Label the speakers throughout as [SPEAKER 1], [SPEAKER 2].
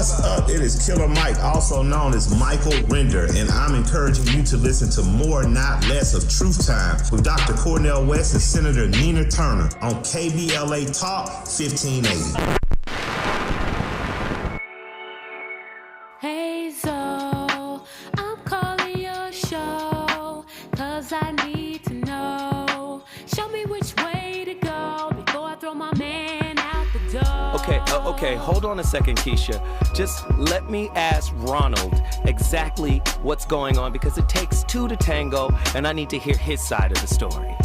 [SPEAKER 1] What's up? It is Killer Mike, also known as Michael Render, and I'm encouraging you to listen to more, not less of Truth Time with Dr. Cornel West and Senator Nina Turner on KBLA Talk 1580.
[SPEAKER 2] Hey Zoe, I'm calling your show, 'cause I need to know. Show me which way to go before I throw my man out the door.
[SPEAKER 3] Okay, hold on a second, Keisha. Just let me ask Ronald exactly what's going on, because it takes two to tango, and I need to hear his side of the story.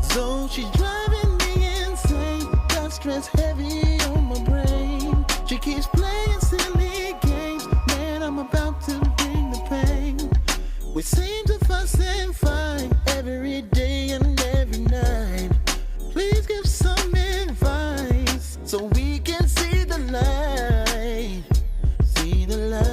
[SPEAKER 4] So she's driving me insane, got stress heavy on my brain. She keeps playing silly games, man, I'm about to bring the pain. We seem to fuss and fight every day and every night. Please give some advice so we can see the light, see the light.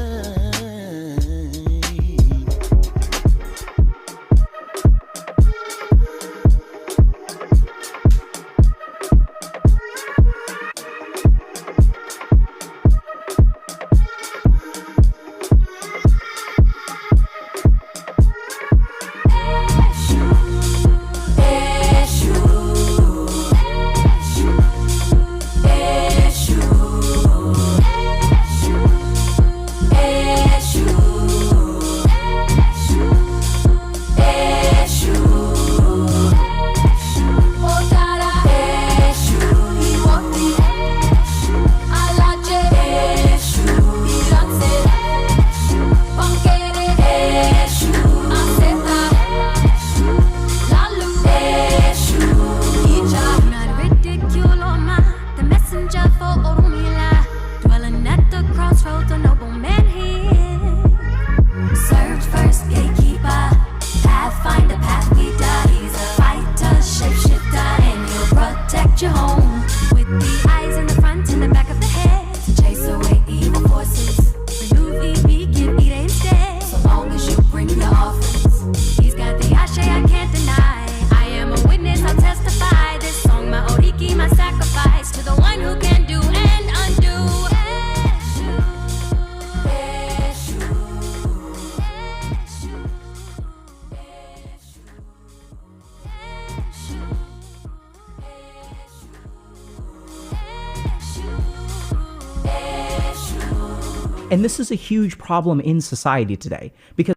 [SPEAKER 5] And this is a huge problem in society today, because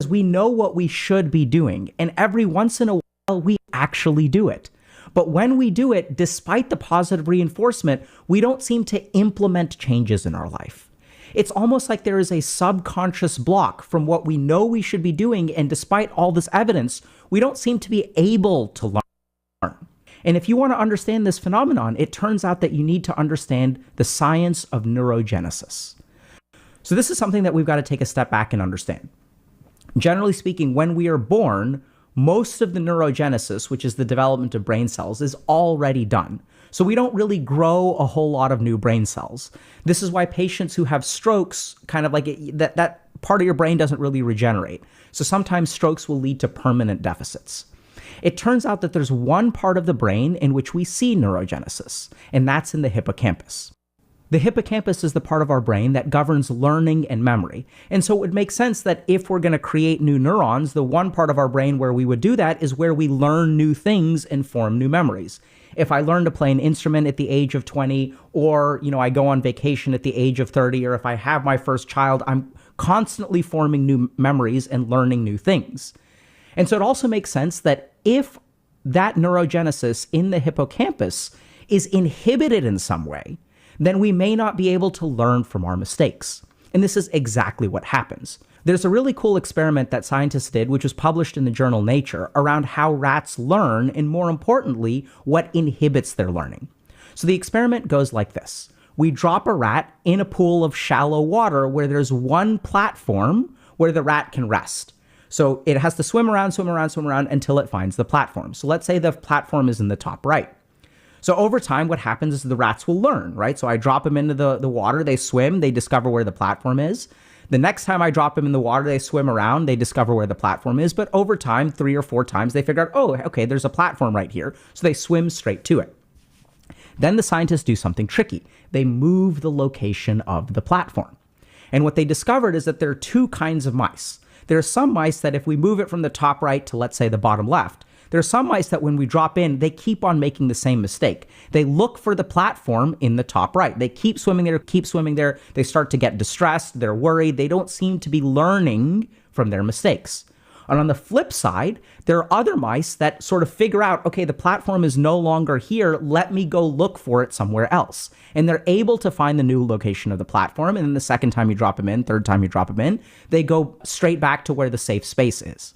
[SPEAKER 5] we know what we should be doing, and every once in a while we actually do it. But when we do it, despite the positive reinforcement, we don't seem to implement changes in our life. It's almost like there is a subconscious block from what we know we should be doing, and despite all this evidence, we don't seem to be able to learn. And if you want to understand this phenomenon, it turns out that you need to understand the science of neurogenesis. So this is something that we've got to take a step back and understand. Generally speaking, when we are born, most of the neurogenesis, which is the development of brain cells, is already done. So we don't really grow a whole lot of new brain cells. This is why patients who have strokes, kind of like that part of your brain doesn't really regenerate. So sometimes strokes will lead to permanent deficits. It turns out that there's one part of the brain in which we see neurogenesis, and that's in the hippocampus. The hippocampus is the part of our brain that governs learning and memory. And so it would make sense that if we're going to create new neurons, the one part of our brain where we would do that is where we learn new things and form new memories. If I learn to play an instrument at the age of 20, or, I go on vacation at the age of 30, or if I have my first child, I'm constantly forming new memories and learning new things. And so it also makes sense that if that neurogenesis in the hippocampus is inhibited in some way, then we may not be able to learn from our mistakes. And this is exactly what happens. There's a really cool experiment that scientists did, which was published in the journal Nature, around how rats learn, and more importantly, what inhibits their learning. So the experiment goes like this. We drop a rat in a pool of shallow water where there's one platform where the rat can rest. So it has to swim around until it finds the platform. So let's say the platform is in the top right. So over time, what happens is the rats will learn, right? So I drop them into the water, they swim, they discover where the platform is. The next time I drop them in the water, they swim around, they discover where the platform is. But over time, 3 or 4 times, they figure out, oh, okay, there's a platform right here. So they swim straight to it. Then the scientists do something tricky. They move the location of the platform. And what they discovered is that there are two kinds of mice. There are some mice that if we move it from the top right to, let's say, the bottom left, there are some mice that when we drop in, they keep on making the same mistake. They look for the platform in the top right. They keep swimming there. They start to get distressed. They're worried. They don't seem to be learning from their mistakes. And on the flip side, there are other mice that sort of figure out, okay, the platform is no longer here. Let me go look for it somewhere else. And they're able to find the new location of the platform. And then the second time you drop them in, third time you drop them in, they go straight back to where the safe space is.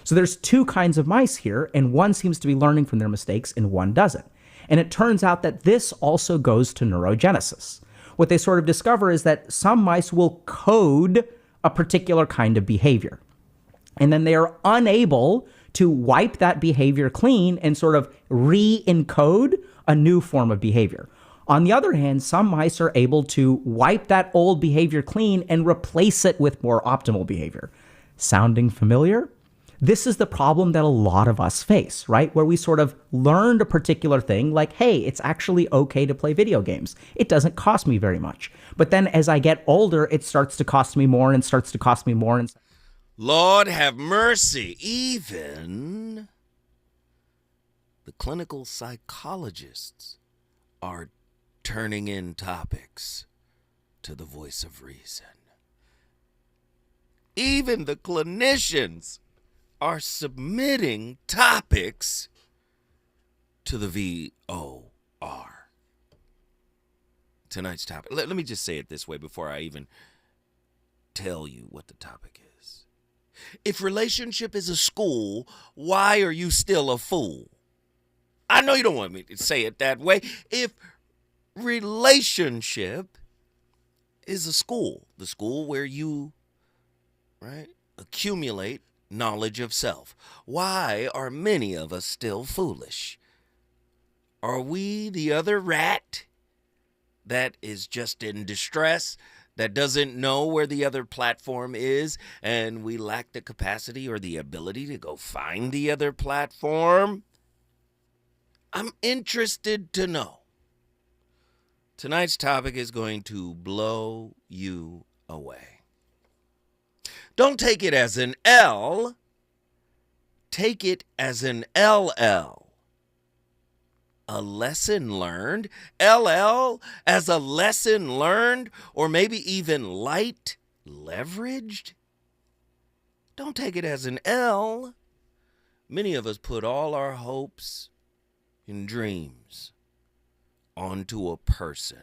[SPEAKER 5] So there's two kinds of mice here, and one seems to be learning from their mistakes and one doesn't. And it turns out that this also goes to neurogenesis. What they sort of discover is that some mice will code a particular kind of behavior. And then they are unable to wipe that behavior clean and sort of re-encode a new form of behavior. On the other hand, some mice are able to wipe that old behavior clean and replace it with more optimal behavior. Sounding familiar? This is the problem that a lot of us face, right? Where we sort of learned a particular thing like, hey, it's actually okay to play video games. It doesn't cost me very much. But then as I get older, it starts to cost me more and starts to cost me more. And
[SPEAKER 6] Lord have mercy, even the clinical psychologists are turning in topics to the voice of reason. Even the clinicians are submitting topics to the VOR. Tonight's topic, let me just say it this way before I even tell you what the topic is. If relationship is a school, why are you still a fool? I know you don't want me to say it that way. If relationship is a school, the school where you, right, accumulate knowledge of self, why are many of us still foolish? Are we the other rat that is just in distress, that doesn't know where the other platform is, and we lack the capacity or the ability to go find the other platform? I'm interested to know. Tonight's topic is going to blow you away. Don't take it as an L. Take it as an LL. A lesson learned, LL as a lesson learned, or maybe even light leveraged. Don't take it as an L. Many of us put all our hopes and dreams onto a person,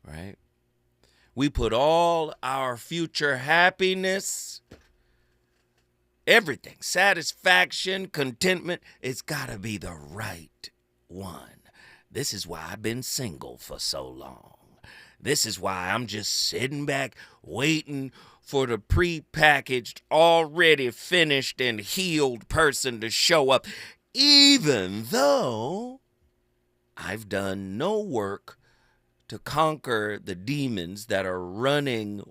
[SPEAKER 6] right? We put all our future happiness, everything, satisfaction, contentment, it's got to be the right one. This is why I've been single for so long. This is why I'm just sitting back waiting for the prepackaged, already finished and healed person to show up, even though I've done no work to conquer the demons that are running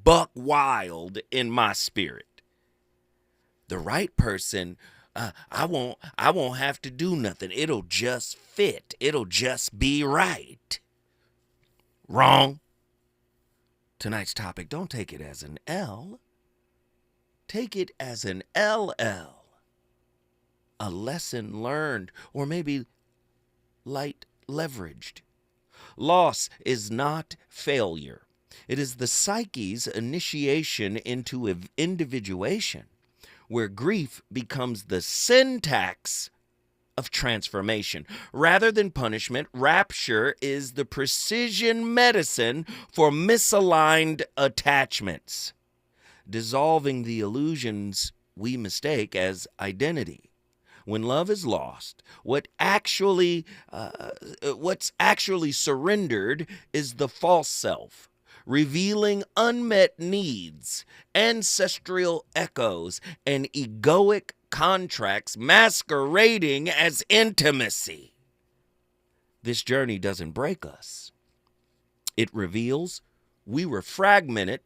[SPEAKER 6] buck wild in my spirit. The right person, I won't have to do nothing. It'll just fit. It'll just be right. Wrong. Tonight's topic, don't take it as an L. Take it as an LL. A lesson learned, or maybe light leveraged. Loss is not failure. It is the psyche's initiation into individuation, where grief becomes the syntax of transformation. Rather than punishment, rapture is the precision medicine for misaligned attachments, dissolving the illusions we mistake as identity. When love is lost, what's actually surrendered is the false self, revealing unmet needs, ancestral echoes, and egoic contracts masquerading as intimacy. This journey doesn't break us. It reveals we were fragmented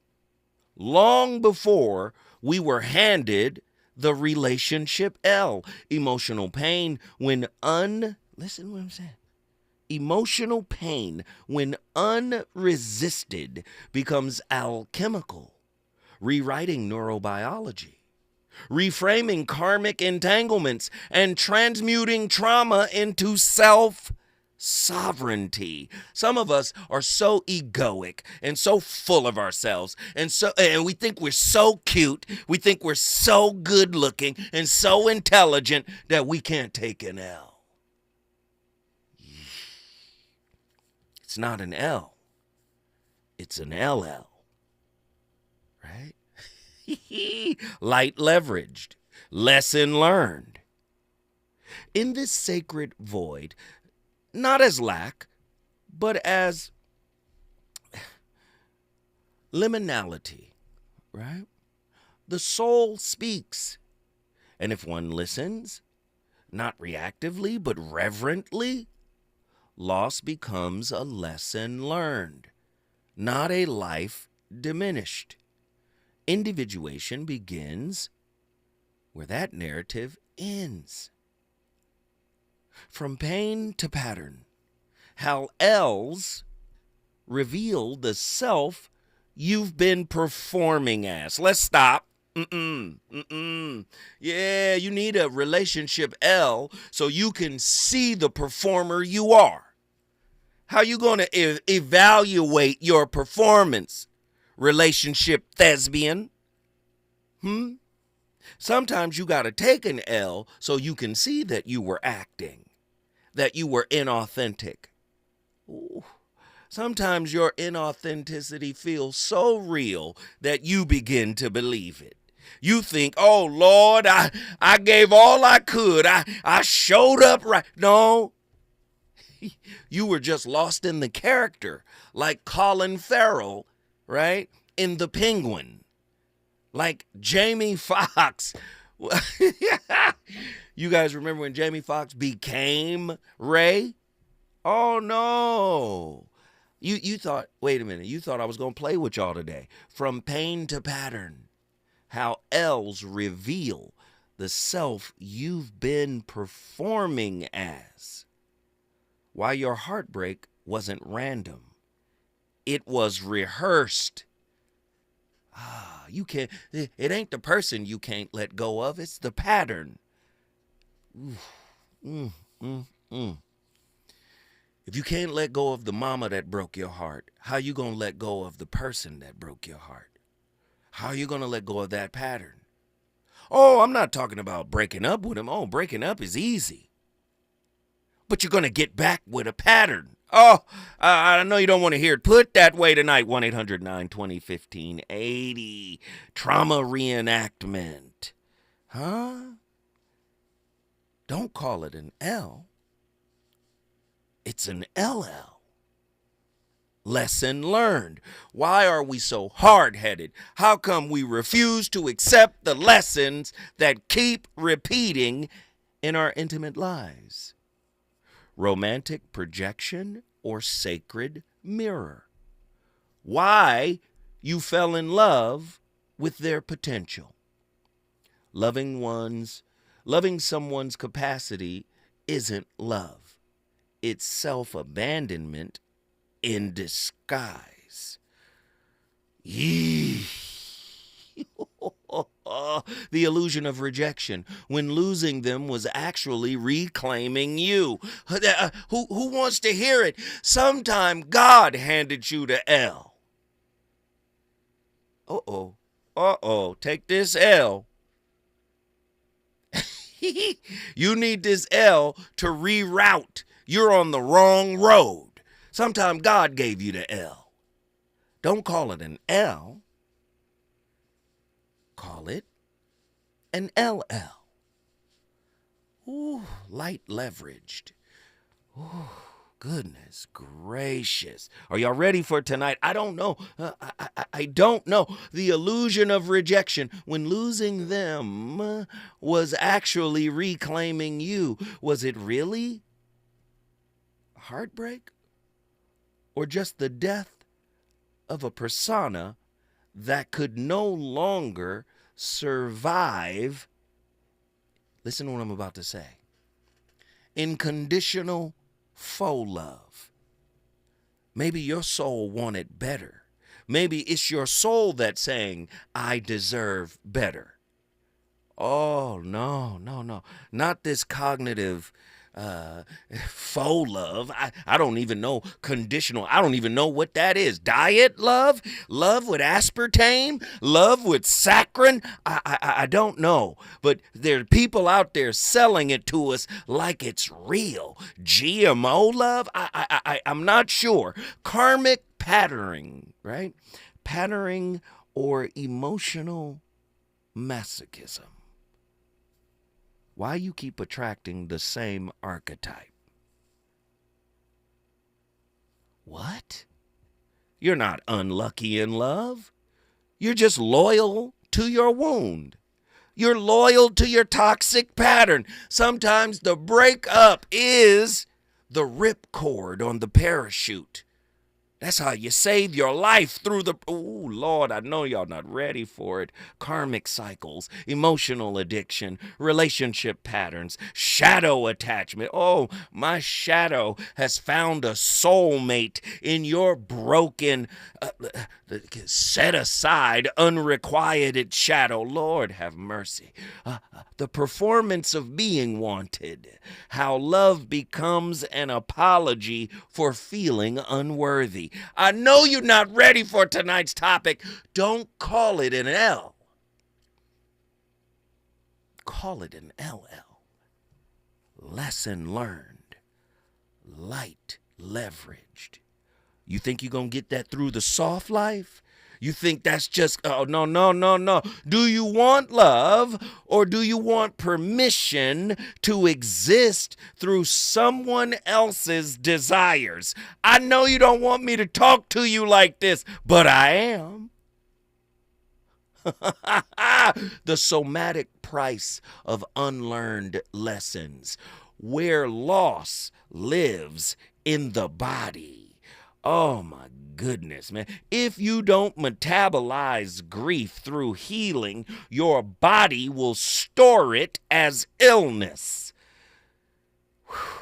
[SPEAKER 6] long before we were handed the relationship L. Emotional pain when listen to what I'm saying. Emotional pain, when unresisted, becomes alchemical, rewriting neurobiology, reframing karmic entanglements, and transmuting trauma into self-sovereignty. Some of us are so egoic and so full of ourselves, and we think we're so cute, we think we're so good looking and so intelligent that we can't take an L. It's not an L. It's an LL. Right? Light leveraged. Lesson learned. In this sacred void, not as lack, but as liminality, right? The soul speaks. And if one listens, not reactively, but reverently, loss becomes a lesson learned, not a life diminished. Individuation begins where that narrative ends. From pain to pattern, how L's reveal the self you've been performing as. Let's stop. Yeah, you need a relationship L so you can see the performer you are. How you going to evaluate your performance, relationship thespian? Sometimes you got to take an L so you can see that you were acting, that you were inauthentic. Ooh. Sometimes your inauthenticity feels so real that you begin to believe it. You think, oh, Lord, I gave all I could. I showed up right. No. You were just lost in the character, like Colin Farrell, right? In The Penguin. Like Jamie Foxx. You guys remember when Jamie Foxx became Ray? Oh, no. You thought, wait a minute, you thought I was going to play with y'all today. From pain to pattern. How L's reveal the self you've been performing as. Why your heartbreak wasn't random. It was rehearsed. You can't, it ain't the person you can't let go of, it's the pattern. If you can't let go of the mama that broke your heart, how you gonna let go of the person that broke your heart? How are you gonna let go of that pattern? Oh, I'm not talking about breaking up with him. Oh, breaking up is easy. But you're gonna get back with a pattern. Oh, I know you don't want to hear it put that way tonight. 1-800-920-1580. Trauma reenactment. Huh? Don't call it an L. It's an LL. Lesson learned. Why are we so hard-headed? How come we refuse to accept the lessons that keep repeating in our intimate lives? Romantic projection or sacred mirror? Why you fell in love with their potential? Loving someone's capacity isn't love. It's self-abandonment in disguise. Yee. The illusion of rejection, when losing them was actually reclaiming you. Who wants to hear it? Sometime God handed you the L. Take this L. You need this L to reroute. You're on the wrong road. Sometime God gave you the L. Don't call it an L. Call it an LL. Ooh, light leveraged. Ooh, goodness gracious. Are y'all ready for tonight? I don't know. I don't know. The illusion of rejection, when losing them was actually reclaiming you. Was it really heartbreak? Or just the death of a persona that could no longer survive, listen to what I'm about to say, in conditional faux love. Maybe your soul wanted better. Maybe it's your soul that's saying, I deserve better. Oh, no. Not this cognitive faux love. I don't even know conditional. I don't even know what that is. Diet love? Love with aspartame? Love with saccharin? I don't know. But there are people out there selling it to us like it's real. GMO love? I'm not sure. Karmic patterning, right? Patterning or emotional masochism. Why you keep attracting the same archetype? What? You're not unlucky in love. You're just loyal to your wound. You're loyal to your toxic pattern. Sometimes the breakup is the ripcord on the parachute. That's how you save your life through the... Oh, Lord, I know y'all not ready for it. Karmic cycles, emotional addiction, relationship patterns, shadow attachment. Oh, my shadow has found a soulmate in your broken, set aside, unrequited shadow. Lord, have mercy. The performance of being wanted. How love becomes an apology for feeling unworthy. I know you're not ready for tonight's topic. Don't call it an L. Call it an LL. Lesson learned. Light leveraged. You think you're going to get that through the soft life? You think that's just, oh, no. Do you want love or do you want permission to exist through someone else's desires? I know you don't want me to talk to you like this, but I am. The somatic price of unlearned lessons, where loss lives in the body. Oh, my goodness, man. If you don't metabolize grief through healing, your body will store it as illness. Whew.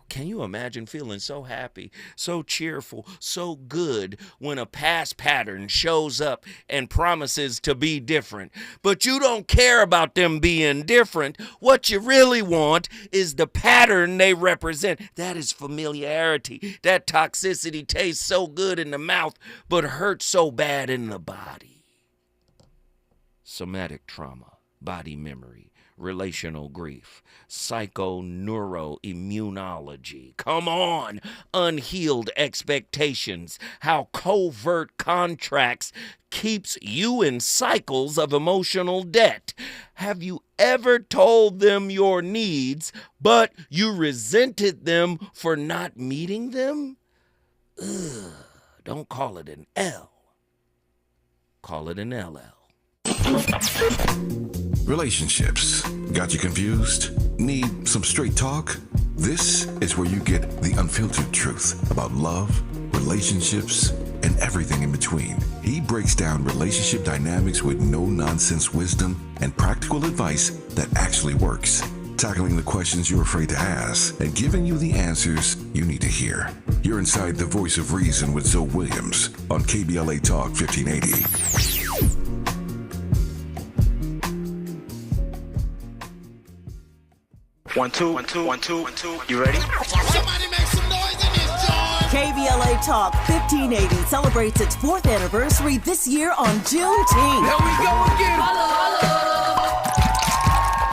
[SPEAKER 6] Can you imagine feeling so happy, so cheerful, so good when a past pattern shows up and promises to be different? But you don't care about them being different. What you really want is the pattern they represent. That is familiarity. That toxicity tastes so good in the mouth, but hurts so bad in the body. Somatic trauma, body memory, relational grief, psychoneuroimmunology. Come on, unhealed expectations, how covert contracts keeps you in cycles of emotional debt. Have you ever told them your needs, but you resented them for not meeting them? Ugh, don't call it an L. Call it an LL.
[SPEAKER 7] Relationships. Got you confused? Need some straight talk? This is where you get the unfiltered truth about love, relationships, and everything in between. He breaks down relationship dynamics with no-nonsense wisdom and practical advice that actually works. Tackling the questions you're afraid to ask and giving you the answers you need to hear. You're inside the voice of reason with Zoe Williams on KBLA Talk 1580.
[SPEAKER 8] 1 2 1 2 1 2 1 2. You ready?
[SPEAKER 4] Somebody make some noise in this joint.
[SPEAKER 9] KBLA Talk 1580 celebrates its 4th anniversary this year on Juneteenth.
[SPEAKER 4] Here we go again.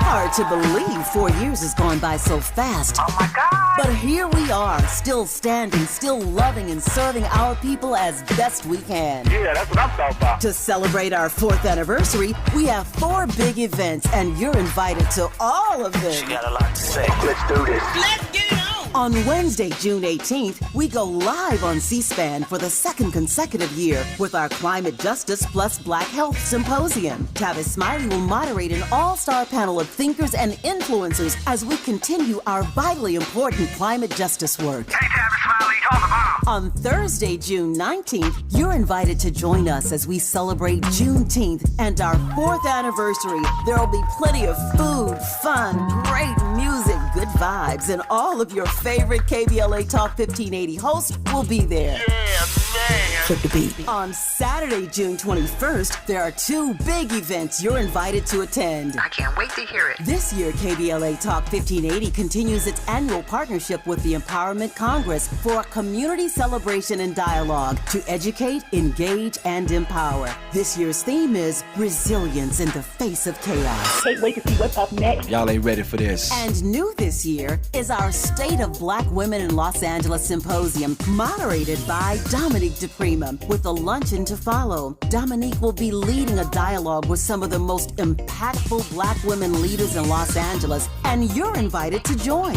[SPEAKER 9] Hard to believe 4 years has gone by so fast. Oh my God. But here we are, still standing, still loving and serving our people as best we can.
[SPEAKER 8] Yeah, that's what I'm talking about.
[SPEAKER 9] To celebrate our 4th anniversary, we have 4 big events, and you're invited to all of them.
[SPEAKER 8] She got a lot to say. Let's do this.
[SPEAKER 4] Let's get it on.
[SPEAKER 9] On Wednesday, June 18th, we go live on C-SPAN for the 2nd consecutive year with our Climate Justice Plus Black Health Symposium. Tavis Smiley will moderate an all-star panel of thinkers and influencers as we continue our vitally important climate justice work.
[SPEAKER 8] Hey, Tavis Smiley, talk about.
[SPEAKER 9] On Thursday, June 19th, you're invited to join us as we celebrate Juneteenth and our 4th anniversary. There'll be plenty of food, fun, great music, good vibes, and all of your favorite KBLA Talk 1580 hosts will be there.
[SPEAKER 8] Yeah, man.
[SPEAKER 9] Flip the beat. On Saturday, June 21st, there are 2 big events you're invited to attend.
[SPEAKER 10] I can't wait to hear it.
[SPEAKER 9] This year, KBLA Talk 1580 continues its annual partnership with the Empowerment Congress for a community celebration and dialogue to educate, engage, and empower. This year's theme is resilience in the face of chaos.
[SPEAKER 10] Can't wait to see what's up next.
[SPEAKER 11] Y'all ain't ready for this.
[SPEAKER 9] And new this year is our State of Black Women in Los Angeles Symposium, moderated by Dominique DePrima, with a luncheon to follow. Dominique will be leading a dialogue with some of the most impactful Black women leaders in Los Angeles, and you're invited to join.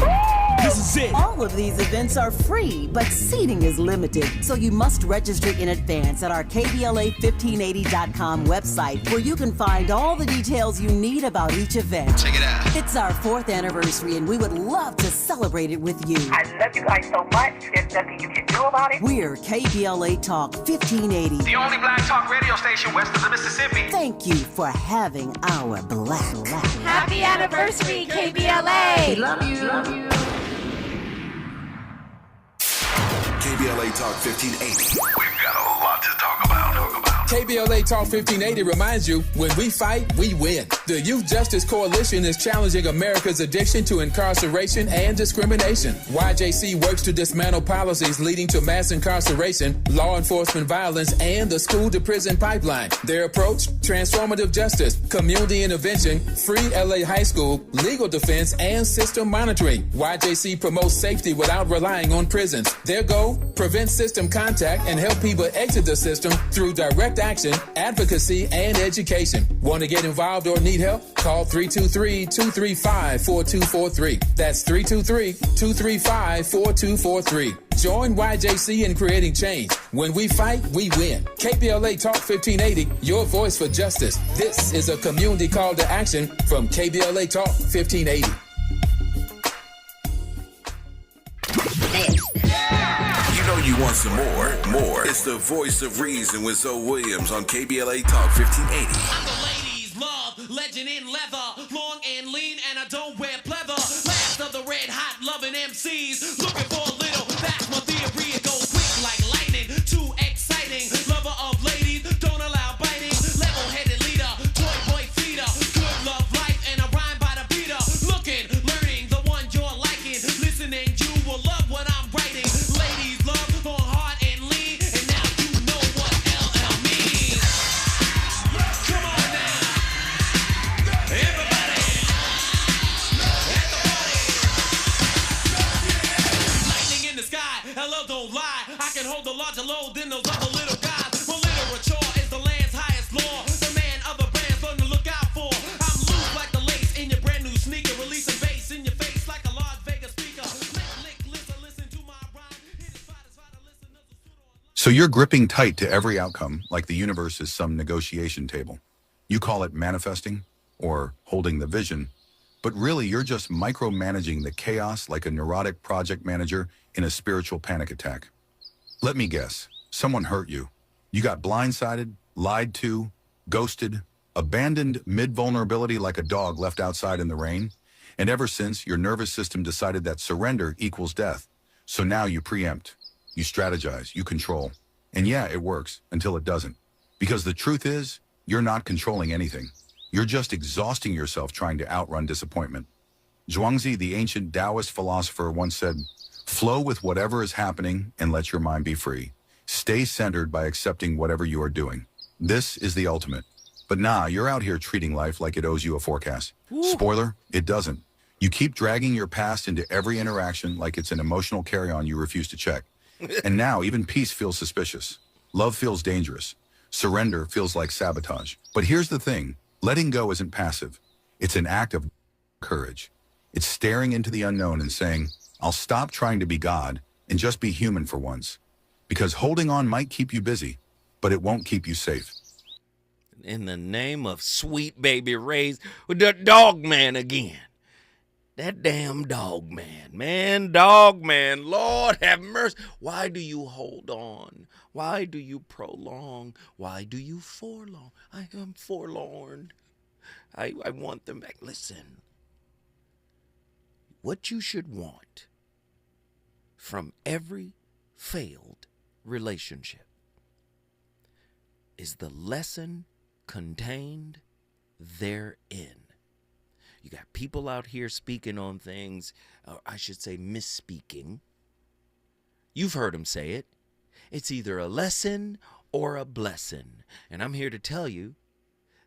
[SPEAKER 11] This is it.
[SPEAKER 9] All of these events are free, but seating is limited, so you must register in advance at our KBLA1580.com website, where you can find all the details you need about each event.
[SPEAKER 11] Check it out.
[SPEAKER 9] It's our 4th anniversary, and we would love to celebrate it with you.
[SPEAKER 10] I love you guys so much. There's nothing you can do about it.
[SPEAKER 9] We're KBLA Talk 1580.
[SPEAKER 8] The only black talk radio station west of the Mississippi.
[SPEAKER 9] Thank you for having our black.
[SPEAKER 2] Happy anniversary, KBLA!
[SPEAKER 7] KBLA Talk 1580.
[SPEAKER 8] We've got a lot to talk about.
[SPEAKER 11] KBLA Talk 1580 reminds you, when we fight, we win. The Youth Justice Coalition is challenging America's addiction to incarceration and discrimination. YJC works to dismantle policies leading to mass incarceration, law enforcement violence, and the school-to-prison pipeline. Their approach? Transformative justice, community intervention, free LA high school, legal defense, and system monitoring. YJC promotes safety without relying on prisons. Their goal? Prevent system contact and help people exit the system through direct action, advocacy, and education. Want to get involved or need help? Call 323-235-4243. That's 323-235-4243. Join YJC in creating change. When we fight, we win. KBLA Talk 1580, your voice for justice. This is a community call to action from KBLA Talk 1580.
[SPEAKER 7] You know you want some more. It's the voice of reason with Zoe Williams on KBLA Talk 1580.
[SPEAKER 12] I'm the ladies' love, legend in leather, long and lean, and I don't wear pleather. Last of the red hot loving MCs, looking for a little. That's my theory. It goes quick like lightning, too exciting. Lover of ladies, don't allow biting. Level-headed leader, toy boy feeder, good love life, and I rhyme by the beater. Looking, learning, the one you're liking, listening, you will love what I'm writing. Ladies love, long, hard, and lean, and now you know what LL means. Come on now, everybody, at the party. Lightning in the sky, hello, don't lie. I can hold a larger load than those other little guys. My literature is the land's highest law. The man other brands learn to look out for. I'm loose like the lace in your brand new sneaker, releasing bass in your face like a Las Vegas speaker. Listen to my rhyme. Hit it, spot to listen.
[SPEAKER 13] So you're gripping tight to every outcome like the universe is some negotiation table. You call it manifesting or holding the vision, but really you're just micromanaging the chaos like a neurotic project manager in a spiritual panic attack. Let me guess, someone hurt you. You got blindsided, lied to, ghosted, abandoned mid-vulnerability like a dog left outside in the rain, and ever since, your nervous system decided that surrender equals death. So now you preempt, you strategize, you control. And yeah, it works until it doesn't. Because the truth is, you're not controlling anything. You're just exhausting yourself trying to outrun disappointment. Zhuangzi, the ancient Taoist philosopher, once said, "Flow with whatever is happening and let your mind be free. Stay centered by accepting whatever you are doing." This is the ultimate. But nah, you're out here treating life like it owes you a forecast. Spoiler, it doesn't. You keep dragging your past into every interaction like it's an emotional carry-on you refuse to check. And now even peace feels suspicious. Love feels dangerous. Surrender feels like sabotage. But here's the thing. Letting go isn't passive. It's an act of courage. It's staring into the unknown and saying, I'll stop trying to be God and just be human for once. Because holding on might keep you busy, but it won't keep you safe.
[SPEAKER 6] In the name of sweet baby Ray's, the dog man again. That damn dog man, dog man, Lord have mercy. Why do you hold on? Why do you prolong? Why do you forlong? I am forlorn. I want them back. Listen, what you should want from every failed relationship is the lesson contained therein. You got people out here speaking on things, or I should say misspeaking. You've heard them say it. It's either a lesson or a blessing. And I'm here to tell you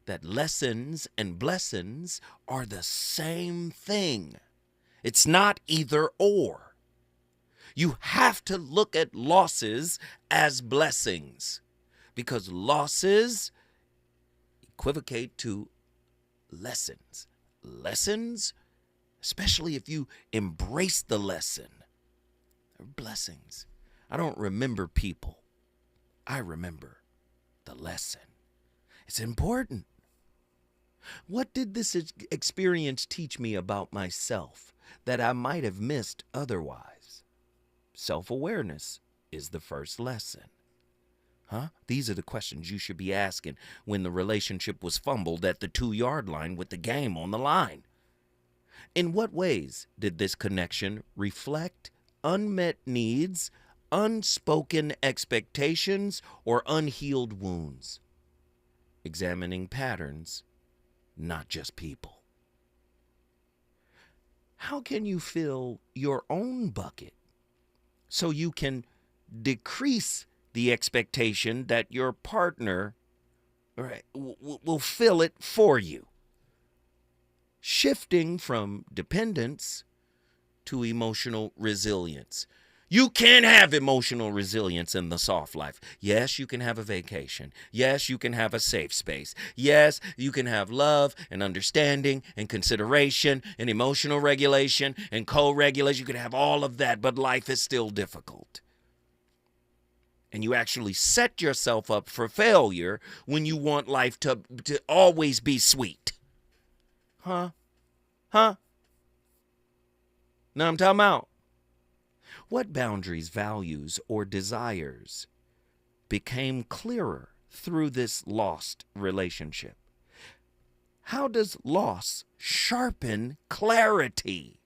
[SPEAKER 6] that lessons and blessings are the same thing. It's not either or. You have to look at losses as blessings, because losses equivocate to lessons. Lessons, especially if you embrace the lesson, are blessings. I don't remember people. I remember the lesson. It's important. What did this experience teach me about myself that I might have missed otherwise? Self-awareness is the first lesson. These are the questions you should be asking when the relationship was fumbled at the 2-yard line with the game on the line. In what ways did this connection reflect unmet needs, unspoken expectations, or unhealed wounds? Examining patterns, not just people. How can you fill your own bucket so you can decrease the expectation that your partner will fill it for you? Shifting from dependence to emotional resilience. You can have emotional resilience in the soft life. Yes, you can have a vacation. Yes, you can have a safe space. Yes, you can have love and understanding and consideration and emotional regulation and co-regulation. You can have all of that, but life is still difficult. And you actually set yourself up for failure when you want life to always be sweet. Now I'm talking about what boundaries, values, or desires became clearer through this lost relationship? How does loss sharpen clarity?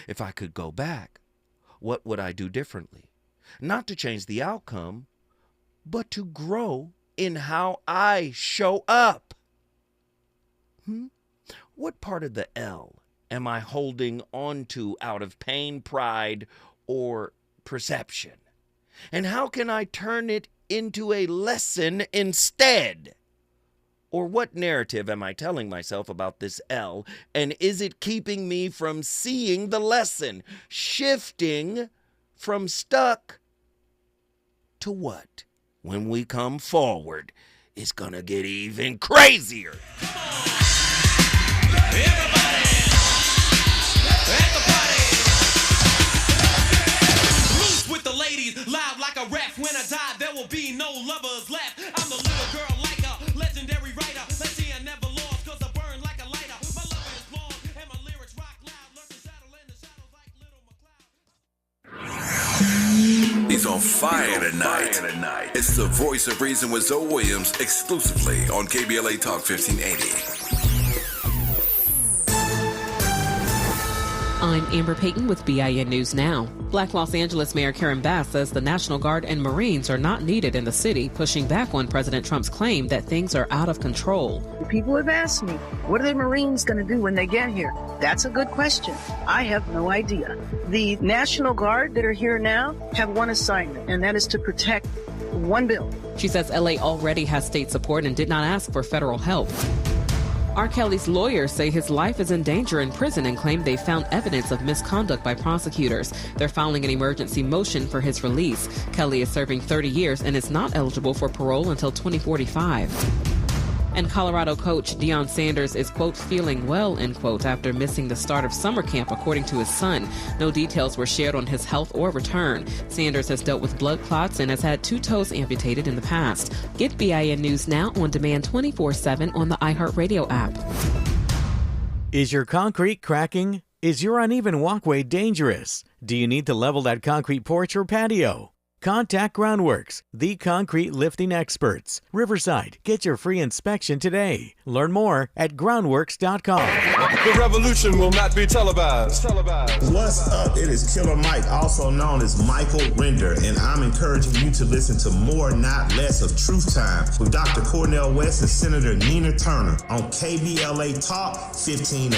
[SPEAKER 6] If I could go back, what would I do differently? Not to change the outcome, but to grow in how I show up. What part of the L am I holding on to out of pain, pride, or perception? And how can I turn it into a lesson instead? Or what narrative am I telling myself about this L, and is it keeping me from seeing the lesson? Shifting from stuck to what? When we come forward, it's gonna get even crazier.
[SPEAKER 12] Everybody at the party. Loose with the ladies, loud like a ref. When I die, there will be no lovers left. I'm the little girl like a legendary writer. Let's see, I never lost, cause I burn like a lighter. My love is long, and my lyrics rock loud. Learn to settle in the shadows like little McCloud.
[SPEAKER 7] He's on fire tonight. It's the voice of reason with Zoe Williams, exclusively on KBLA Talk 1580.
[SPEAKER 14] I'm Amber Payton with BIN News Now. Black Los Angeles Mayor Karen Bass says the National Guard and Marines are not needed in the city, pushing back on President Trump's claim that things are out of control.
[SPEAKER 15] People have asked me, what are the Marines going to do when they get here? That's a good question. I have no idea. The National Guard that are here now have one assignment, and that is to protect one building.
[SPEAKER 14] She says LA already has state support and did not ask for federal help. R. Kelly's lawyers say his life is in danger in prison and claim they found evidence of misconduct by prosecutors. They're filing an emergency motion for his release. Kelly is serving 30 years and is not eligible for parole until 2045. And Colorado coach Deion Sanders is, quote, feeling well, end quote, after missing the start of summer camp, according to his son. No details were shared on his health or return. Sanders has dealt with blood clots and has had 2 toes amputated in the past. Get BIN News Now on demand 24/7 on the iHeartRadio app.
[SPEAKER 16] Is your concrete cracking? Is your uneven walkway dangerous? Do you need to level that concrete porch or patio? Contact Groundworks, the concrete lifting experts. Riverside, get your free inspection today. Learn more at groundworks.com.
[SPEAKER 17] The revolution will not be televised.
[SPEAKER 1] What's up? It is Killer Mike, also known as Michael Render, and I'm encouraging you to listen to more, not less of Truth Time with Dr. Cornel West and Senator Nina Turner on KBLA Talk 1580.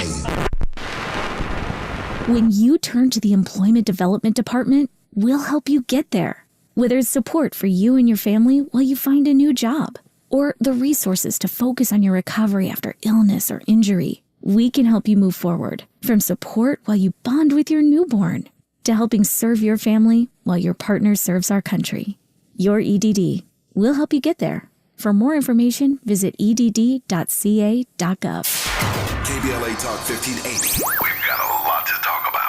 [SPEAKER 18] When you turn to the Employment Development Department, we'll help you get there. Whether it's support for you and your family while you find a new job, or the resources to focus on your recovery after illness or injury, we can help you move forward. From support while you bond with your newborn, to helping serve your family while your partner serves our country. Your EDD. We'll help you get there. For more information, visit edd.ca.gov.
[SPEAKER 7] KBLA Talk 1580.
[SPEAKER 8] We've got a lot to talk about.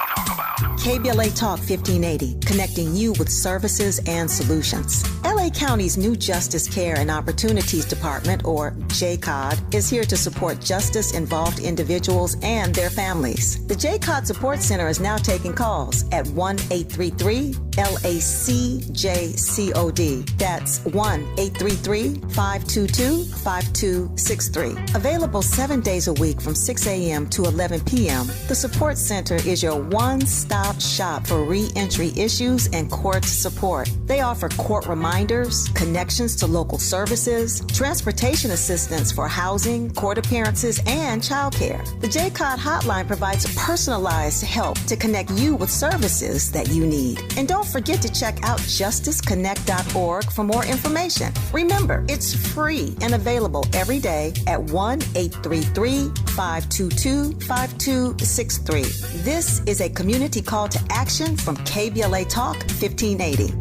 [SPEAKER 19] KBLA Talk 1580, connecting you with services and solutions. LA County's new Justice Care and Opportunities Department, or JCOD, is here to support justice-involved individuals and their families. The JCOD Support Center is now taking calls at 1-833-LACJCOD. That's 1-833-522-5263. Available 7 days a week from 6 a.m. to 11 p.m., the Support Center is your one-stop shop for re-entry issues and court support. They offer court reminders, connections to local services, transportation assistance for housing, court appearances, and childcare. The JCOD hotline provides personalized help to connect you with services that you need. And don't forget to check out justiceconnect.org for more information. Remember, it's free and available every day at 1-833-522-5263. This is a community call to action from KBLA Talk 1580.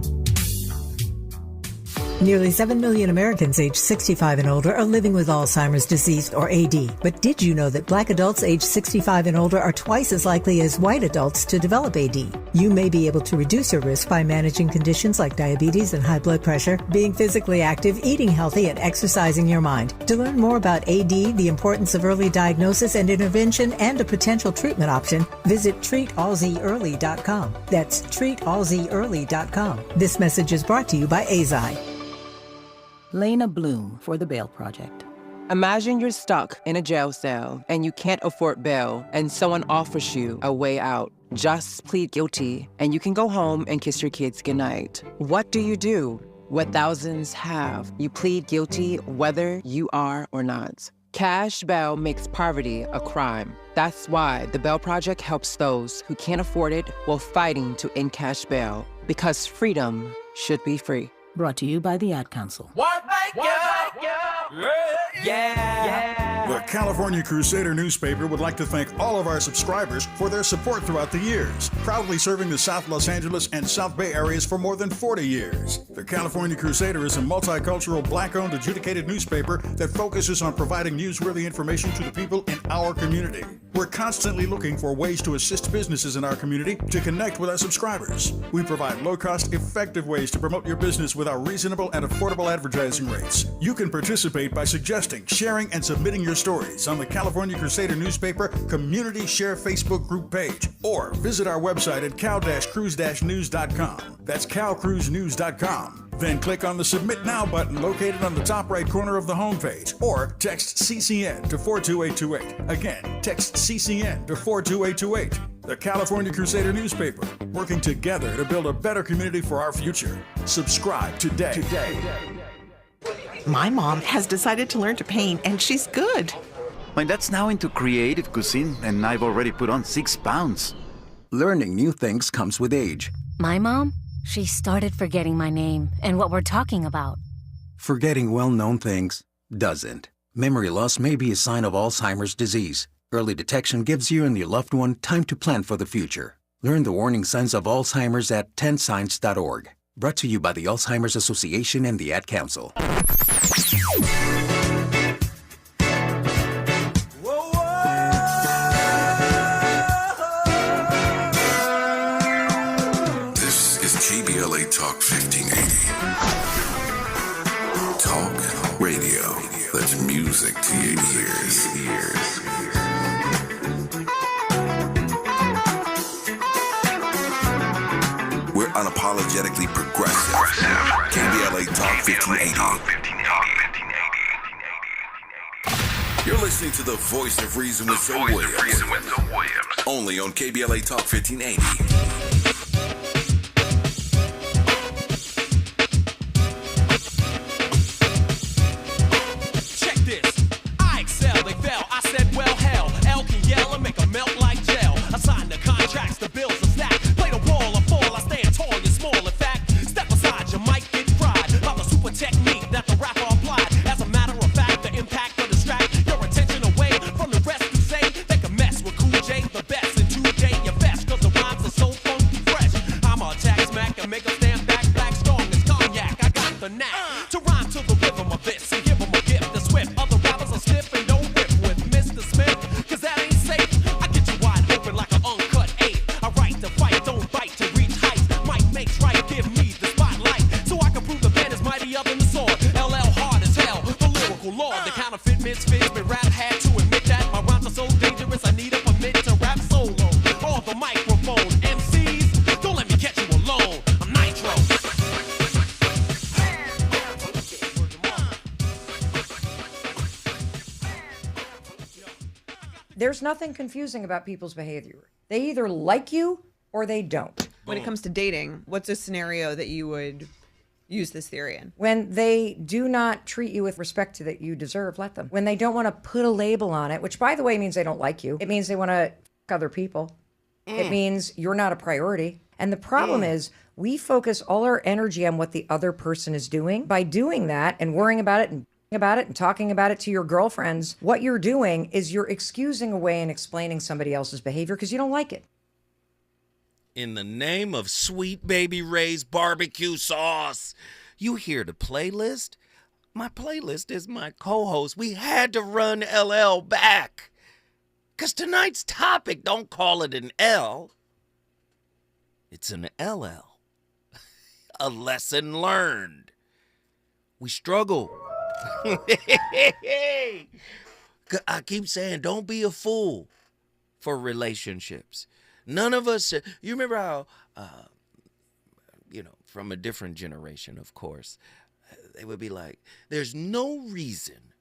[SPEAKER 20] Nearly 7 million Americans aged 65 and older are living with Alzheimer's disease, or AD. But did you know that Black adults aged 65 and older are twice as likely as white adults to develop AD? You may be able to reduce your risk by managing conditions like diabetes and high blood pressure, being physically active, eating healthy, and exercising your mind. To learn more about AD, the importance of early diagnosis and intervention, and a potential treatment option, visit treatalzearly.com. That's treatalzearly.com. This message is brought to you by AZI.
[SPEAKER 21] Lena Bloom for the Bail Project. Imagine you're stuck in a jail cell and you can't afford bail and someone offers you a way out. Just plead guilty and you can go home and kiss your kids goodnight. What do? What thousands have. You plead guilty whether you are or not. Cash bail makes poverty a crime. That's why the Bail Project helps those who can't afford it while fighting to end cash bail. Because freedom should be free. Brought to you by the Ad Council.
[SPEAKER 22] The California Crusader newspaper would like to thank all of our subscribers for their support throughout the years, proudly serving the South Los Angeles and South Bay areas for more than 40 years. The California Crusader is a multicultural, Black-owned, adjudicated newspaper that focuses on providing newsworthy information to the people in our community. We're constantly looking for ways to assist businesses in our community to connect with our subscribers. We provide low-cost, effective ways to promote your business with our reasonable and affordable advertising rates. You can participate by suggesting, sharing, and submitting your stories on the California Crusader newspaper Community Share Facebook group page, or visit our website at cal-cruise-news.com. That's calcruisenews.com. Then click on the Submit Now button located on the top right corner of the homepage, or text CCN to 42828. Again, text CCN to 42828. The California Crusader newspaper, working together to build a better community for our future. Subscribe today.
[SPEAKER 23] My mom has decided to learn to paint, and she's good.
[SPEAKER 24] My dad's now into creative cuisine, and I've already put on 6 pounds.
[SPEAKER 25] Learning new things comes with age.
[SPEAKER 26] My mom, she started forgetting my name and what we're talking about.
[SPEAKER 25] Forgetting well-known things doesn't. Memory loss may be a sign of Alzheimer's disease. Early detection gives you and your loved one time to plan for the future. Learn the warning signs of Alzheimer's at 10signs.org. Brought to you by the Alzheimer's Association and the Ad Council.
[SPEAKER 7] This is KBLA Talk 1580. Talk radio. That's music to your ears. We're unapologetic unapologetically progressive. KBLA Talk 1580. You're listening to the voice of reason with Zoe Williams. Only on KBLA Talk 1580.
[SPEAKER 2] There's nothing confusing about people's behavior. They either like you or they don't.
[SPEAKER 3] When it comes to dating, what's a scenario that you would use this theory in?
[SPEAKER 2] When they do not treat you with respect that you deserve, let them. When they don't want to put a label on it, which by the way means they don't like you. It means they want to f other people. It means you're not a priority. And the problem is we focus all our energy on what the other person is doing. By doing that and worrying about it and talking about it to your girlfriends, what you're doing is you're excusing away and explaining somebody else's behavior because you don't like it.
[SPEAKER 6] In the name of Sweet Baby Ray's barbecue sauce, you hear the playlist? My playlist is my co-host. We had to run LL back. Because tonight's topic, don't call it an L. It's an LL. A lesson learned. We struggle. I keep saying, don't be a fool for relationships. None of us, you remember how, from a different generation, of course, they would be like, there's no reason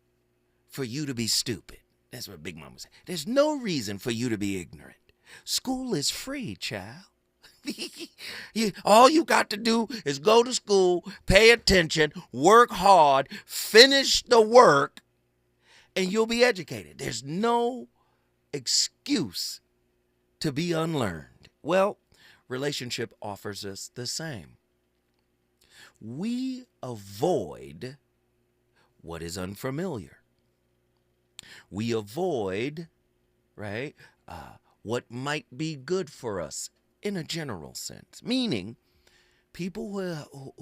[SPEAKER 6] for you to be stupid. That's what Big Mama said. There's no reason for you to be ignorant. School is free, child. All you got to do is go to school, pay attention, work hard, finish the work, and you'll be educated. There's no excuse to be unlearned. Well, relationship offers us the same. We avoid what is unfamiliar. We avoid, what might be good for us in a general sense, meaning people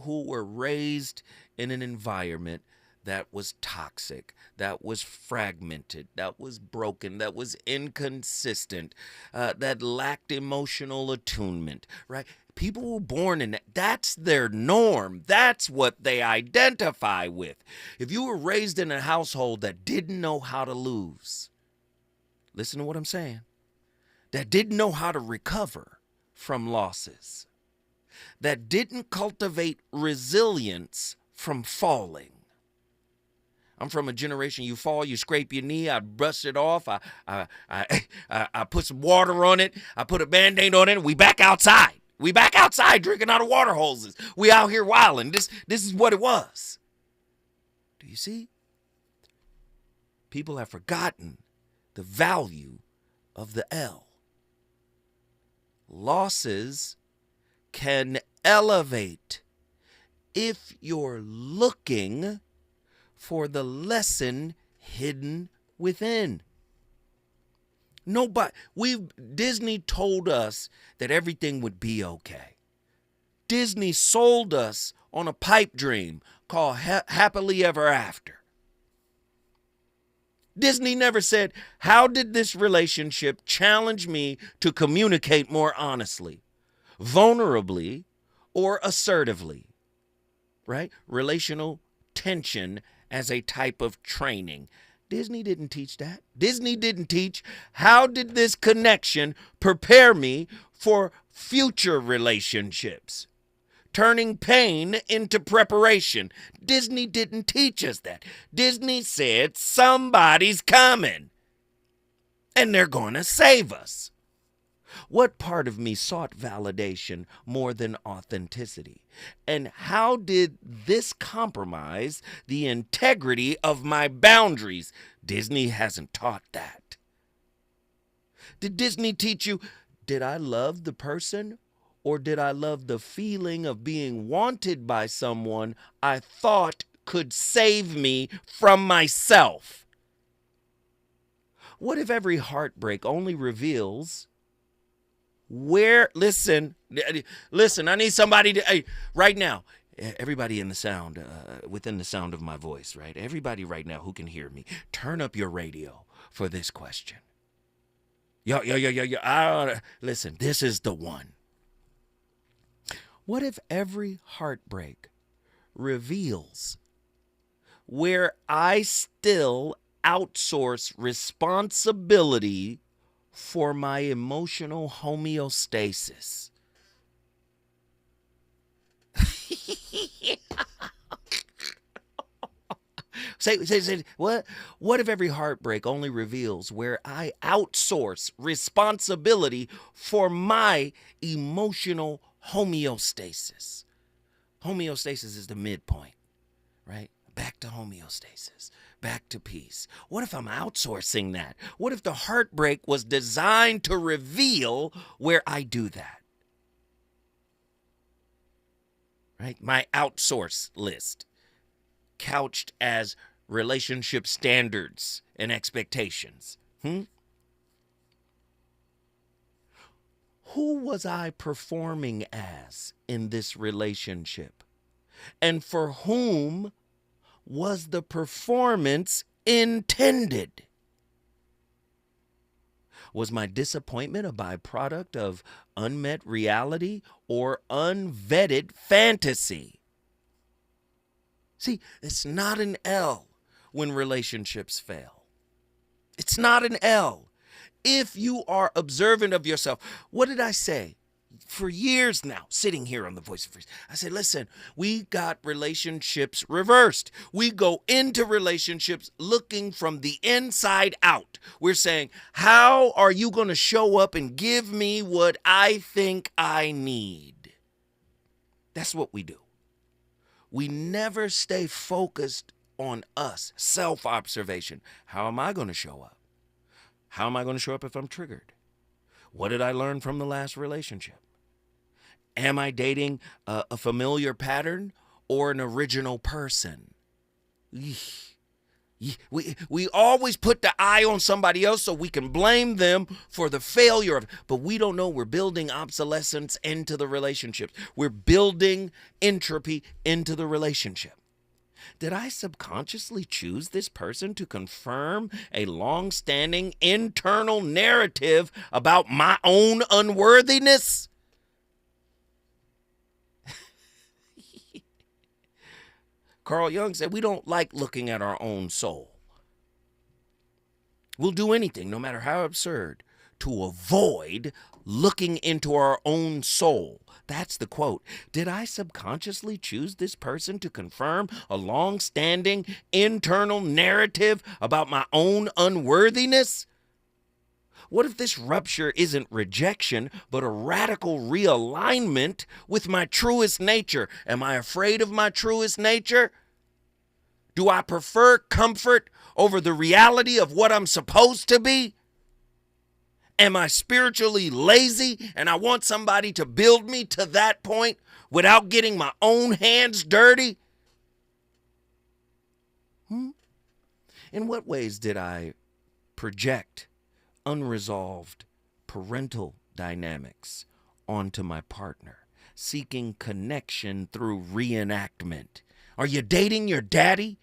[SPEAKER 6] who were raised in an environment that was toxic, that was fragmented, that was broken, that was inconsistent, that lacked emotional attunement, right? People were born in that. That's their norm. That's what they identify with. If you were raised in a household that didn't know how to lose, listen to what I'm saying, that didn't know how to recover from losses, that didn't cultivate resilience from falling. I'm from a generation, you fall, you scrape your knee, I brush it off, I put some water on it, I put a Band-Aid on it, and we back outside. We back outside drinking out of water hoses. We out here wilding. This is what it was. Do you see? People have forgotten the value of the L. Losses can elevate if you're looking for the lesson hidden within. Disney told us that everything would be okay. Disney sold us on a pipe dream called Happily Ever After. Disney never said, how did this relationship challenge me to communicate more honestly, vulnerably, or assertively, right? Relational tension as a type of training. Disney didn't teach that. Disney didn't teach, how did this connection prepare me for future relationships? turning pain into preparation. Disney didn't teach us that. Disney said somebody's coming and they're going to save us. What part of me sought validation more than authenticity? And how did this compromise the integrity of my boundaries? Disney hasn't taught that. Did Disney teach you, did I love the person or did I love the feeling of being wanted by someone I thought could save me from myself? What if every heartbreak only reveals where, listen, I need somebody to, right now, everybody in the sound, within the sound of my voice, right? Everybody right now who can hear me, turn up your radio for this question. Yo. Listen, this is the one. What if every heartbreak reveals where I still outsource responsibility for my emotional homeostasis? Say, what if every heartbreak only reveals where I outsource responsibility for my emotional homeostasis? Homeostasis is the midpoint, right? Back to homeostasis, back to peace. What if I'm outsourcing that? What if the heartbreak was designed to reveal where I do that? Right? My outsource list, couched as relationship standards and expectations. Who was I performing as in this relationship? And for whom was the performance intended? Was my disappointment a byproduct of unmet reality or unvetted fantasy? See, it's not an L when relationships fail. It's not an L. If you are observant of yourself, what did I say? For years now, sitting here on The Voice of Reason, I said, listen, we got relationships reversed. We go into relationships looking from the inside out. We're saying, how are you going to show up and give me what I think I need? That's what we do. We never stay focused on us, self-observation. How am I going to show up? How am I going to show up if I'm triggered? What did I learn from the last relationship? Am I dating a familiar pattern or an original person? We always put the eye on somebody else so we can blame them for the failure of it. But we don't know we're building obsolescence into the relationships. We're building entropy into the relationship. Did I subconsciously choose this person to confirm a long-standing internal narrative about my own unworthiness? Carl Jung said we don't like looking at our own soul. We'll do anything, no matter how absurd, to avoid looking into our own soul. That's the quote. Did I subconsciously choose this person to confirm a long-standing internal narrative about my own unworthiness? What if this rupture isn't rejection, but a radical realignment with my truest nature? Am I afraid of my truest nature? Do I prefer comfort over the reality of what I'm supposed to be? Am I spiritually lazy and I want somebody to build me to that point without getting my own hands dirty? In what ways did I project unresolved parental dynamics onto my partner, seeking connection through reenactment? Are you dating your daddy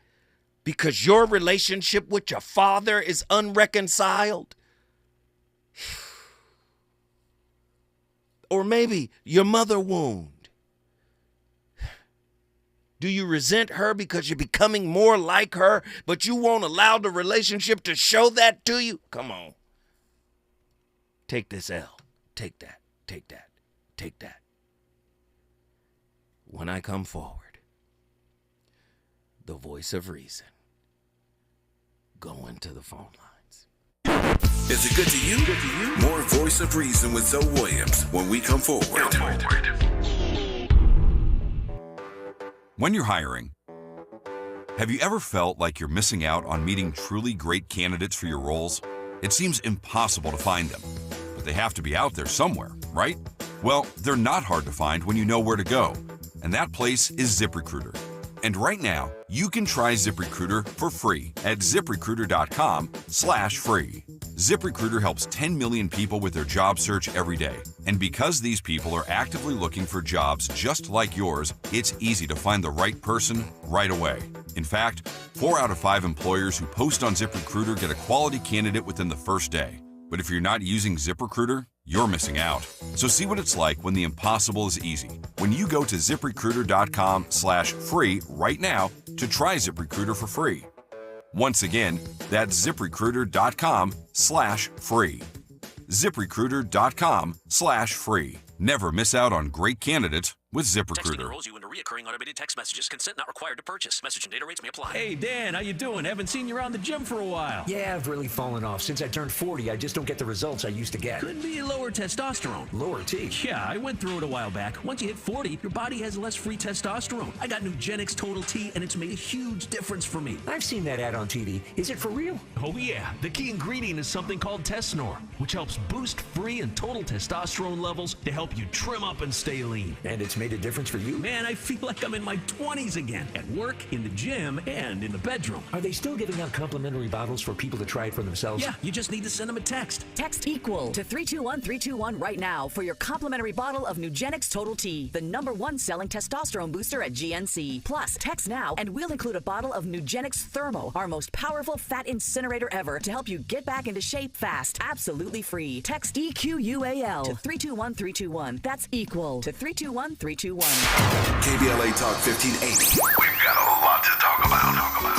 [SPEAKER 6] because your relationship with your father is unreconciled? Or maybe your mother wound. Do you resent her because you're becoming more like her, but you won't allow the relationship to show that to you? Come on. Take this L. Take that. Take that. Take that. when I come forward, the voice of reason, going to the phone lines.
[SPEAKER 7] Is it good to you? More Voice of Reason with Zoe Williams when we come forward.
[SPEAKER 4] When you're hiring, have you ever felt like you're missing out on meeting truly great candidates for your roles? It seems impossible to find them, but they have to be out there somewhere, right? Well, they're not hard to find when you know where to go, and that place is ZipRecruiter. And right now, you can try ZipRecruiter for free at ZipRecruiter.com/free. ZipRecruiter helps 10 million people with their job search every day. And because these people are actively looking for jobs just like yours, it's easy to find the right person right away. In fact, 4 out of 5 employers who post on ZipRecruiter get a quality candidate within the first day. But if you're not using ZipRecruiter, you're missing out. So see what it's like when the impossible is easy. When you go to ZipRecruiter.com/free right now to try ZipRecruiter for free. Once again, that's ZipRecruiter.com/free. ZipRecruiter.com/free. Never miss out on great candidates with ZipRecruiter.
[SPEAKER 5] Texting enrolls you into recurring automated text messages. Consent not required to purchase. Message and data rates may apply.
[SPEAKER 9] Hey, Dan, how you doing? Haven't seen you around the gym for a while.
[SPEAKER 10] Yeah, I've really fallen off. Since I turned 40, I just don't get the results I used to get.
[SPEAKER 9] Could be lower testosterone.
[SPEAKER 10] Lower T?
[SPEAKER 9] Yeah, I went through it a while back. Once you hit 40, your body has less free testosterone. I got Nugenix Total T, and it's made a huge difference for me.
[SPEAKER 10] I've seen that ad on TV. Is it for real?
[SPEAKER 9] Oh, yeah. The key ingredient is something called Tesnor, which helps boost free and total testosterone levels to help you trim up and stay lean.
[SPEAKER 10] And it's made a difference for you?
[SPEAKER 9] Man, I feel like I'm in my 20s again. At work, in the gym, and in the bedroom.
[SPEAKER 10] Are they still giving out complimentary bottles for people to try it for themselves?
[SPEAKER 9] Yeah, you just need to send them a text.
[SPEAKER 11] Text EQUAL to 321-321 right now for your complimentary bottle of Nugenix Total T, the #1 selling testosterone booster at GNC. Plus, text now and we'll include a bottle of Nugenix Thermo, our most powerful fat incinerator ever, to help you get back into shape fast. Absolutely free. Text EQUAL to 321-321. That's EQUAL to 321-321.
[SPEAKER 7] KBLA Talk 1580.
[SPEAKER 8] We've got a lot to talk about.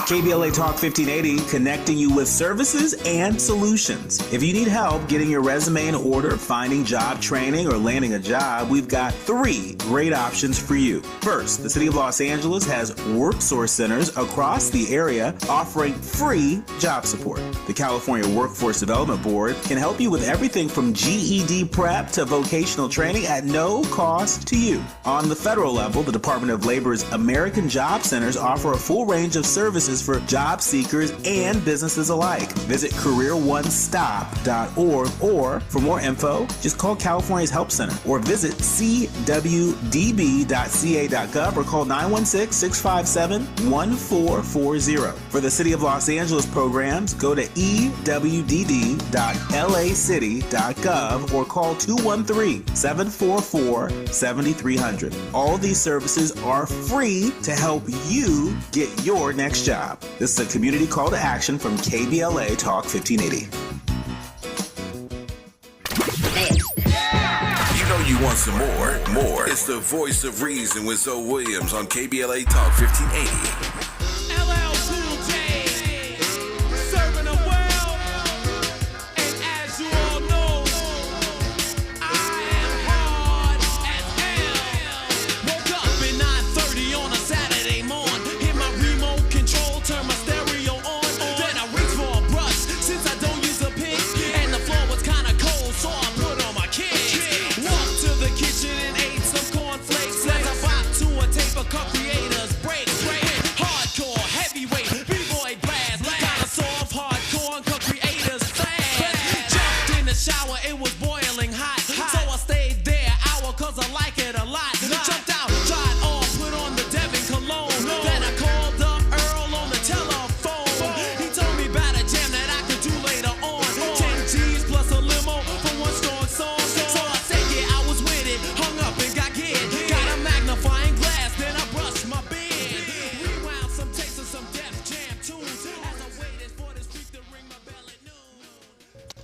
[SPEAKER 13] KBLA Talk 1580, connecting you with services and solutions. If you need help getting your resume in order, finding job training, or landing a job, we've got 3 great options for you. First, the City of Los Angeles has WorkSource centers across the area offering free job support. The California Workforce Development Board can help you with everything from GED prep to vocational training at no cost to you. On the federal level, the Department of Labor's American Job Centers offer a full range of services for job seekers and businesses alike. Visit careeronestop.org, or for more info, just call California's Help Center or visit cwdb.ca.gov or call 916-657-1440. For the City of Los Angeles programs, go to ewd.lacity.gov or call 213-744-7300. All these services are free to help you get your next job. This is a community call to action from KBLA Talk 1580.
[SPEAKER 7] You know you want some more. It's the Voice of Reason with Zoe Williams on KBLA Talk 1580.
[SPEAKER 12] Creators break.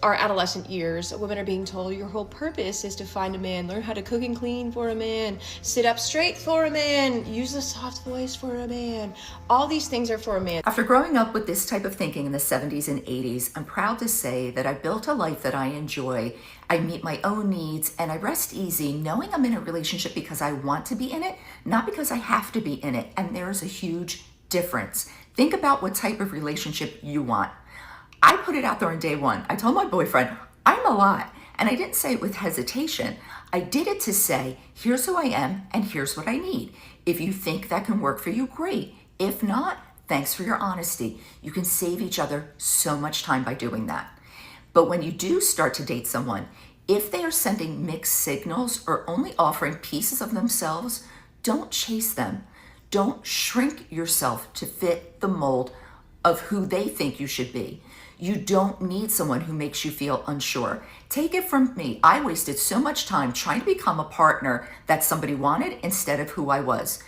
[SPEAKER 1] our adolescent years, women are being told your whole purpose is to find a man, learn how to cook and clean for a man, sit up straight for a man, use a soft voice for a man. All these things are for a man.
[SPEAKER 14] After growing up with this type of thinking in the 70s and 80s, I'm proud to say that I built a life that I enjoy. I meet my own needs and I rest easy knowing I'm in a relationship because I want to be in it, not because I have to be in it. And there's a huge difference. Think about what type of relationship you want. I put it out there on day one. I told my boyfriend, I'm a lot. And I didn't say it with hesitation. I did it to say, here's who I am and here's what I need. If you think that can work for you, great. If not, thanks for your honesty. You can save each other so much time by doing that. But when you do start to date someone, if they are sending mixed signals or only offering pieces of themselves, don't chase them. Don't shrink yourself to fit the mold of who they think you should be. You don't need someone who makes you feel unsure. Take it from me. I wasted so much time trying to become a partner that somebody wanted instead of who I was.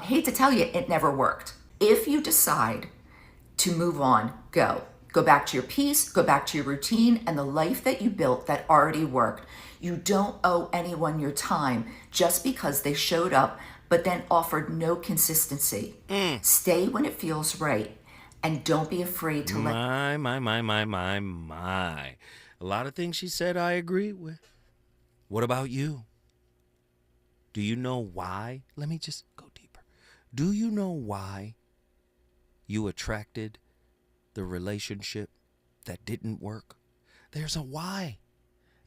[SPEAKER 14] Hate to tell you, it never worked. If you decide to move on, go. Go back to your peace, go back to your routine and the life that you built that already worked. You don't owe anyone your time just because they showed up but then offered no consistency. Stay when it feels right. And don't be afraid to let...
[SPEAKER 6] My. A lot of things she said I agree with. What about you? Do you know why? Let me just go deeper. Do you know why you attracted the relationship that didn't work? There's a why.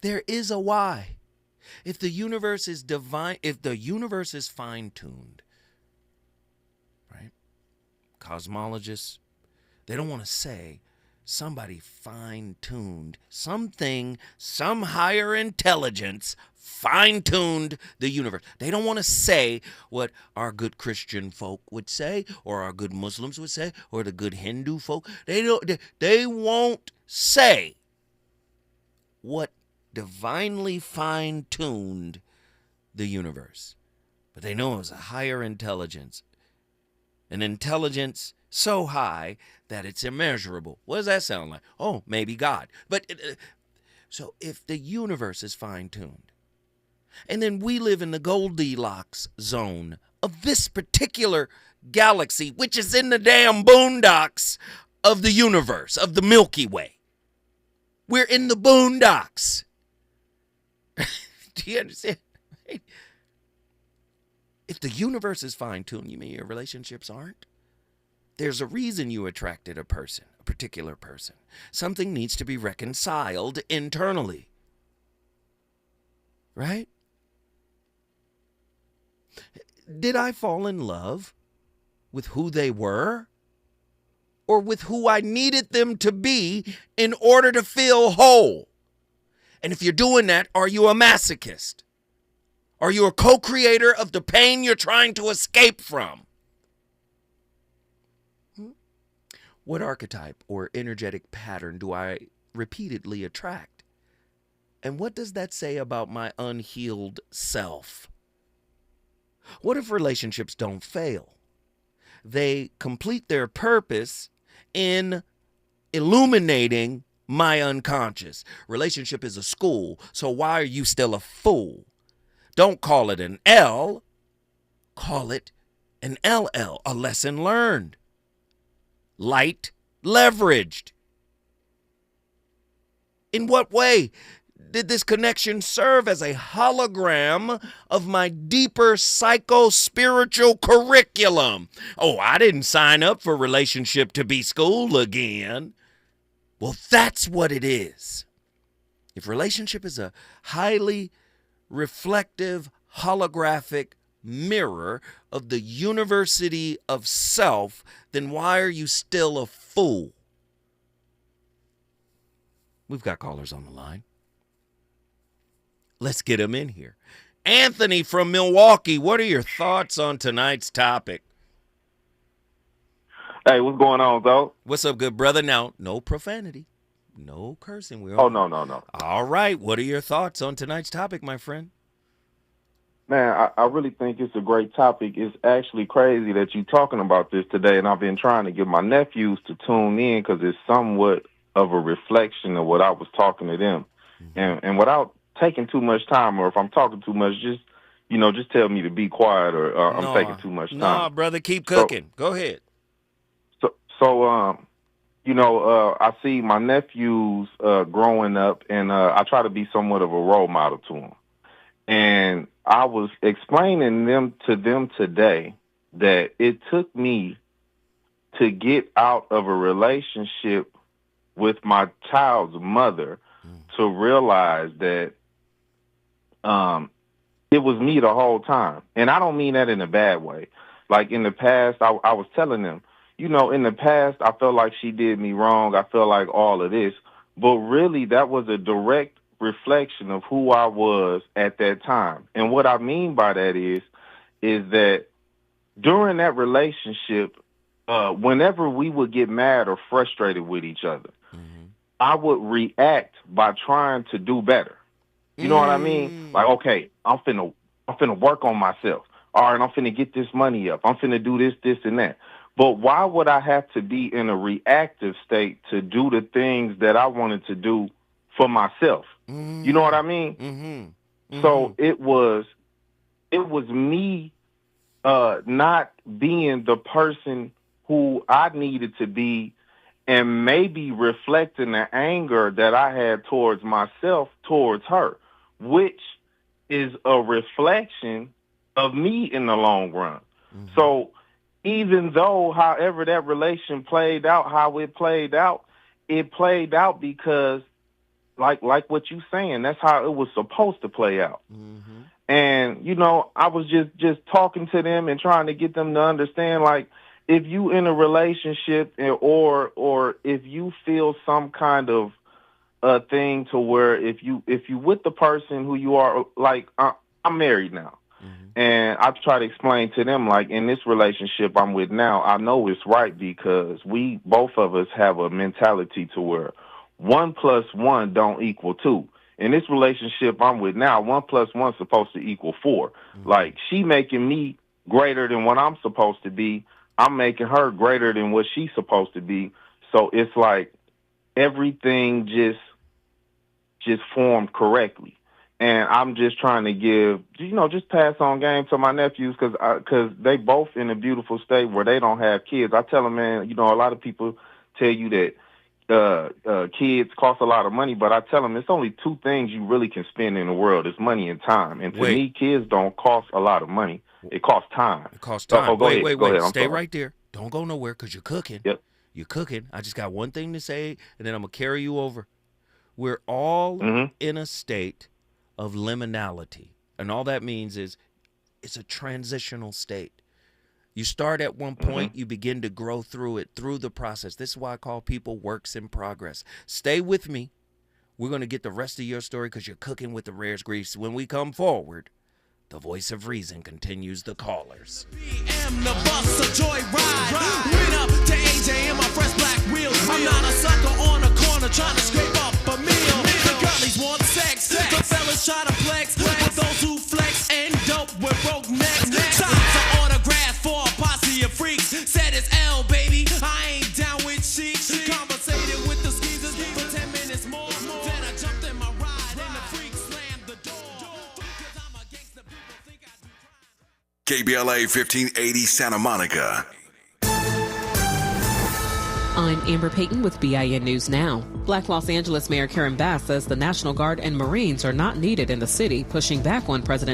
[SPEAKER 6] There is a why. If the universe is divine, if the universe is fine-tuned, right? Cosmologists, they don't want to say somebody fine-tuned something, some higher intelligence fine-tuned the universe. They don't want to say what our good Christian folk would say, or our good Muslims would say, or the good Hindu folk. They won't say what divinely fine-tuned the universe. But they know it was a higher intelligence. An intelligence so high that it's immeasurable. What does that sound like? Oh, maybe God. But so if the universe is fine-tuned, and then we live in the Goldilocks zone of this particular galaxy, which is in the damn boondocks of the universe, of the Milky Way. We're in the boondocks. Do you understand? If the universe is fine-tuned, you mean your relationships aren't? There's a reason you attracted a person, a particular person. Something needs to be reconciled internally. Right? Did I fall in love with who they were? Or with who I needed them to be in order to feel whole? And if you're doing that, are you a masochist? Are you a co-creator of the pain you're trying to escape from? What archetype or energetic pattern do I repeatedly attract? And what does that say about my unhealed self? What if relationships don't fail? They complete their purpose in illuminating my unconscious. Relationship is a school, so why are you still a fool? Don't call it an L, call it an LL, a lesson learned. Light leveraged. In what way did this connection serve as a hologram of my deeper psycho-spiritual curriculum? Oh, I didn't sign up for relationship to be school again. Well, that's what it is. If relationship is a highly reflective, holographic mirror of the university of self, then why are you still a fool? We've got callers on the line. Let's get them in here. Anthony from Milwaukee, what are your thoughts on tonight's topic?
[SPEAKER 15] Hey, what's going on, though?
[SPEAKER 6] What's up, good brother? Now, no profanity, no cursing.
[SPEAKER 15] Oh, no.
[SPEAKER 6] All right, what are your thoughts on tonight's topic, my friend?
[SPEAKER 15] Man, I really think it's a great topic. It's actually crazy that you're talking about this today, and I've been trying to get my nephews to tune in because it's somewhat of a reflection of what I was talking to them. And without taking too much time, or if I'm talking too much, just tell me to be quiet, or I'm taking too much time.
[SPEAKER 6] No, brother, keep cooking. Go ahead.
[SPEAKER 15] I see my nephews growing up, and I try to be somewhat of a role model to them. And I was explaining to them today that it took me to get out of a relationship with my child's mother to realize that it was me the whole time. And I don't mean that in a bad way. Like in the past, I was telling them, in the past, I felt like she did me wrong. I felt like all of this. But really, that was a direct reflection of who I was at that time. And what I mean by that is that during that relationship, whenever we would get mad or frustrated with each other, I would react by trying to do better. You know what I mean? Like, okay, I'm finna work on myself. All right, I'm finna get this money up. I'm finna do this, and that. But why would I have to be in a reactive state to do the things that I wanted to do for myself? You know what I mean? So it was me not being the person who I needed to be, and maybe reflecting the anger that I had towards myself towards her, which is a reflection of me in the long run. So even though, however, that relation played out, how it played out because, like what you saying, that's how it was supposed to play out. And, I was just talking to them and trying to get them to understand, like, if you in a relationship or if you feel some kind of thing to where if you with the person who you are, like, I'm married now. And I try to explain to them, like, in this relationship I'm with now, I know it's right because we, both of us, have a mentality to where 1 + 1 don't equal 2. In this relationship I'm with now, 1 + 1 is supposed to equal 4. Like, she making me greater than what I'm supposed to be. I'm making her greater than what she's supposed to be. So it's like everything just formed correctly. And I'm just trying to give, just pass on game to my nephews because they both in a beautiful state where they don't have kids. I tell them, man, a lot of people tell you that kids cost a lot of money, but I tell them it's only 2 things you really can spend in the world. It's money and time. And to me, kids don't cost a lot of money. It costs time.
[SPEAKER 6] It costs time. Wait.
[SPEAKER 15] Ahead.
[SPEAKER 6] Stay right there. Don't go nowhere because you're cooking.
[SPEAKER 15] Yep.
[SPEAKER 6] You're cooking. I just got one thing to say, and then I'm going to carry you over. We're all in a state of liminality. And all that means is it's a transitional state. You start at one point, you begin to grow through it, through the process. This is why I call people works in progress. Stay with me. We're going to get the rest of your story because you're cooking with the rarest grease. When we come forward, the voice of reason continues the callers.
[SPEAKER 12] I'm the bus, a joyride. Went up to AJ in my fresh black wheels. I'm not a sucker on a corner trying to scrape up a meal. The girlies want sex. The fellas try to flex. But those who flex end up with broke necks. Signs an autograph for a posse of freaks. Said it's L, baby. I ain't down with cheeks. Conversated with the skeezers for 10 minutes more. Then I jumped in my ride and the freak slammed the door.
[SPEAKER 7] KBLA 1580 Santa Monica.
[SPEAKER 16] I'm Amber Payton with BIN News Now. Black Los Angeles Mayor Karen Bass says the National Guard and Marines are not needed in the city, pushing back on President